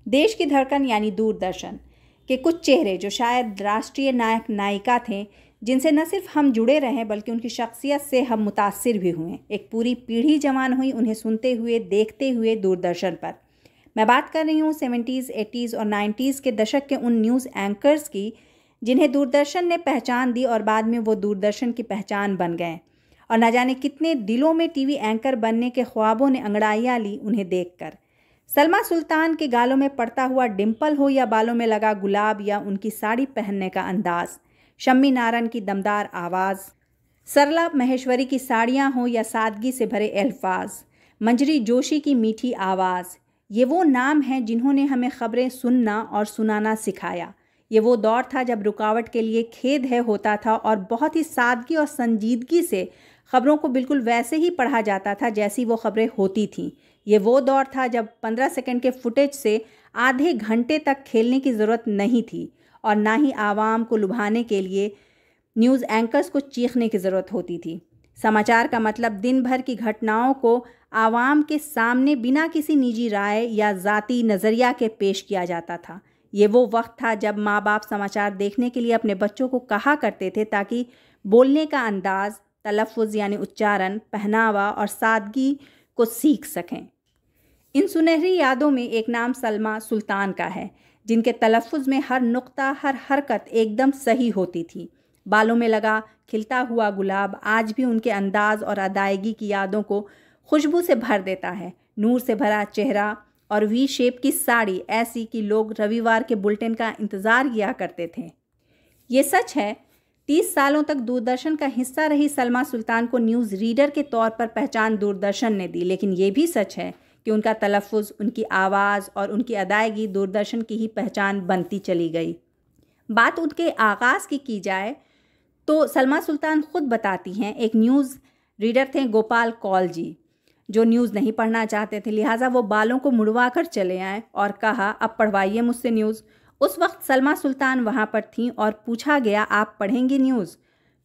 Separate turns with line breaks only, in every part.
देश की धड़कन यानी दूरदर्शन के कुछ चेहरे जो शायद राष्ट्रीय नायक नायिका थे, जिनसे न सिर्फ हम जुड़े रहें बल्कि उनकी शख्सियत से हम मुतासिर भी हुए। एक पूरी पीढ़ी जवान हुई उन्हें सुनते हुए, देखते हुए दूरदर्शन पर। मैं बात कर रही हूँ 70s, 80s और 90s के दशक के उन न्यूज़ एंकर्स की जिन्हें दूरदर्शन ने पहचान दी और बाद में वो दूरदर्शन की पहचान बन गए। और न जाने कितने दिलों में टीवी एंकर बनने के ख्वाबों ने अंगड़ाइयाँ ली उन्हें देखकर। सलमा सुल्तान के गालों में पड़ता हुआ डिंपल हो या बालों में लगा गुलाब या उनकी साड़ी पहनने का अंदाज, शम्मी नारन की दमदार आवाज़, सरला महेश्वरी की साड़ियाँ हो या सादगी से भरे अल्फाज, मंजरी जोशी की मीठी आवाज़, ये वो नाम हैं जिन्होंने हमें खबरें सुनना और सुनाना सिखाया। ये वो दौर था जब रुकावट के लिए खेद है होता था और बहुत ही सादगी और संजीदगी से खबरों को बिल्कुल वैसे ही पढ़ा जाता था जैसी वो खबरें होती थीं। ये वो दौर था जब 15 सेकंड के फुटेज से आधे घंटे तक खेलने की ज़रूरत नहीं थी और ना ही आवाम को लुभाने के लिए न्यूज़ एंकर्स को चीखने की ज़रूरत होती थी। समाचार का मतलब दिन भर की घटनाओं को आवाम के सामने बिना किसी निजी राय या ज़ाती नज़रिया के पेश किया जाता था। ये वो वक्त था जब माँ बाप समाचार देखने के लिए अपने बच्चों को कहा करते थे ताकि बोलने का अंदाज़, तलफ़्फ़ुज़ यानी उच्चारण, पहनावा और सादगी को सीख सकें। इन सुनहरी यादों में एक नाम सलमा सुल्तान का है, जिनके तलफ़्फ़ुज़ में हर नुक्ता, हर हरकत एकदम सही होती थी। बालों में लगा खिलता हुआ गुलाब आज भी उनके अंदाज़ और अदायगी की यादों को खुशबू से भर देता है। नूर से भरा चेहरा और वी शेप की साड़ी ऐसी कि लोग रविवार के बुलेटिन का इंतज़ार किया करते थे। ये सच है, 30 सालों तक दूरदर्शन का हिस्सा रही सलमा सुल्तान को न्यूज़ रीडर के तौर पर पहचान दूरदर्शन ने दी, लेकिन ये भी सच है कि उनका तलफ़्फ़ुज़, उनकी आवाज़ और उनकी अदायगी दूरदर्शन की ही पहचान बनती चली गई। बात उनके आगाज़ की जाए तो सलमा सुल्तान खुद बताती हैं, एक न्यूज़ रीडर थे गोपाल कौल जी, जो न्यूज़ नहीं पढ़ना चाहते थे, लिहाजा वो बालों को मुड़वा कर चले आए और कहा, अब पढ़वाइए मुझसे न्यूज़। उस वक्त सलमा सुल्तान वहाँ पर थीं और पूछा गया, आप पढ़ेंगी न्यूज़?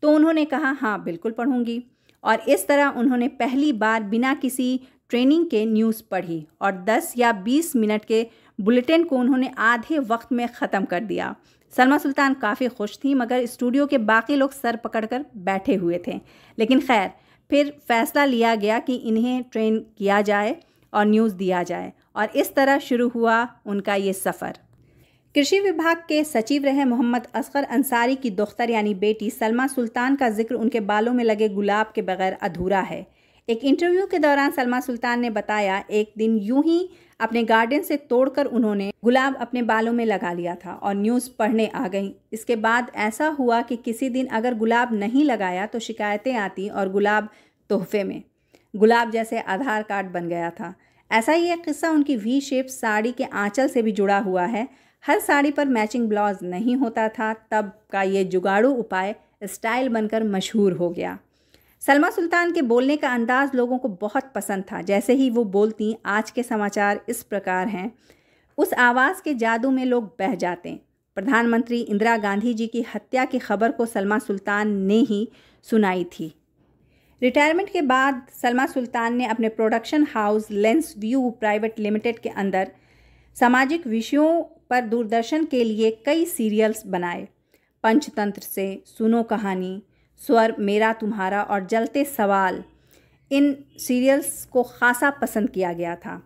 तो उन्होंने कहा, हाँ बिल्कुल पढ़ूंगी। और इस तरह उन्होंने पहली बार बिना किसी ट्रेनिंग के न्यूज़ पढ़ी और 10 या 20 मिनट के बुलेटिन को उन्होंने आधे वक्त में ख़त्म कर दिया। सलमा सुल्तान काफ़ी खुश थी, मगर स्टूडियो के बाकी लोग सर पकड़कर बैठे हुए थे। लेकिन खैर, फिर फैसला लिया गया कि इन्हें ट्रेन किया जाए और न्यूज़ दिया जाए, और इस तरह शुरू हुआ उनका ये सफ़र। कृषि विभाग के सचिव रहे मोहम्मद असगर अंसारी की दुख्तर यानी बेटी सलमा सुल्तान का जिक्र उनके बालों में लगे गुलाब के बगैर अधूरा है। एक इंटरव्यू के दौरान सलमा सुल्तान ने बताया, एक दिन यूं ही अपने गार्डन से तोड़कर उन्होंने गुलाब अपने बालों में लगा लिया था और न्यूज़ पढ़ने आ गई। इसके बाद ऐसा हुआ कि किसी दिन अगर गुलाब नहीं लगाया तो शिकायतें आती और गुलाब तोहफे में। गुलाब जैसे आधार कार्ड बन गया था। ऐसा ही एक किस्सा उनकी वी शेप साड़ी के आंचल से भी जुड़ा हुआ है। हर साड़ी पर मैचिंग ब्लाउज नहीं होता था, तब का ये जुगाड़ू उपाय स्टाइल बनकर मशहूर हो गया। सलमा सुल्तान के बोलने का अंदाज़ लोगों को बहुत पसंद था। जैसे ही वो बोलती, आज के समाचार इस प्रकार हैं, उस आवाज़ के जादू में लोग बह जाते। प्रधानमंत्री इंदिरा गांधी जी की हत्या की खबर को सलमा सुल्तान ने ही सुनाई थी। रिटायरमेंट के बाद सलमा सुल्तान ने अपने production house lens view private limited के अंदर सामाजिक विषयों पर दूरदर्शन के लिए कई सीरियल्स बनाए। पंचतंत्र से सुनो कहानी, स्वर, मेरा तुम्हारा और जलते सवाल, इन सीरियल्स को खासा पसंद किया गया था।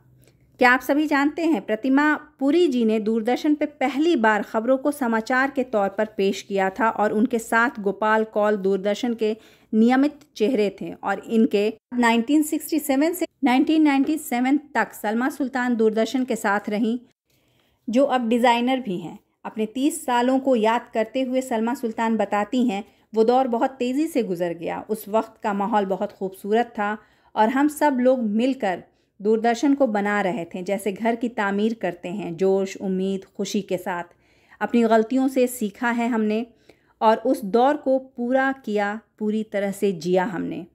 क्या आप सभी जानते हैं, प्रतिमा पुरी जी ने दूरदर्शन पे पहली बार खबरों को समाचार के तौर पर पेश किया था और उनके साथ गोपाल कौल दूरदर्शन के नियमित चेहरे थे। और इनके 1967 से 1997 तक सलमा सुल्तान दूरदर्शन के साथ रहीं, जो अब डिज़ाइनर भी हैं। अपने 30 सालों को याद करते हुए सलमा सुल्तान बताती हैं, वो दौर बहुत तेज़ी से गुजर गया। उस वक्त का माहौल बहुत खूबसूरत था और हम सब लोग मिलकर दूरदर्शन को बना रहे थे, जैसे घर की तामीर करते हैं, जोश, उम्मीद, खुशी के साथ। अपनी गलतियों से सीखा है हमने और उस दौर को पूरा किया, पूरी तरह से जिया हमने।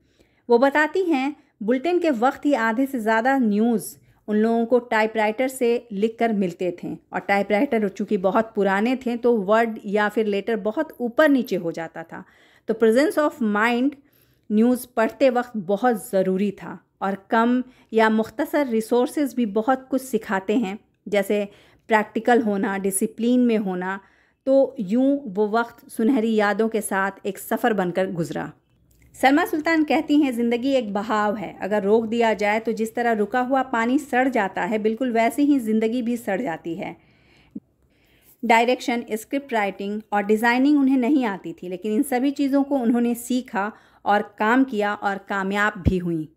वो बताती हैं, बुलेटिन के वक्त ही आधे से ज़्यादा न्यूज़ उन लोगों को टाइपराइटर से लिखकर मिलते थे, और टाइपराइटर चूँकि बहुत पुराने थे तो वर्ड या फिर लेटर बहुत ऊपर नीचे हो जाता था। तो प्रेजेंस ऑफ माइंड न्यूज़ पढ़ते वक्त बहुत ज़रूरी था। और कम या मुख्तसर रिसोर्सेज भी बहुत कुछ सिखाते हैं, जैसे प्रैक्टिकल होना, डिसिप्लिन में होना, तो यूं वो वक्त सुनहरी यादों के साथ एक सफ़र बनकर गुजरा। सलमा सुल्तान कहती हैं, ज़िंदगी एक बहाव है, अगर रोक दिया जाए तो जिस तरह रुका हुआ पानी सड़ जाता है, बिल्कुल वैसे ही ज़िंदगी भी सड़ जाती है। डायरेक्शन, स्क्रिप्ट राइटिंग और डिज़ाइनिंग उन्हें नहीं आती थी, लेकिन इन सभी चीज़ों को उन्होंने सीखा और काम किया और कामयाब भी हुई।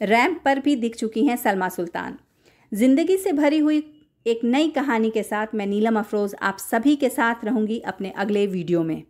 रैंप पर भी दिख चुकी हैं सलमा सुल्तान। ज़िंदगी से भरी हुई एक नई कहानी के साथ मैं नीलम अफरोज़ आप सभी के साथ रहूँगी अपने अगले वीडियो में।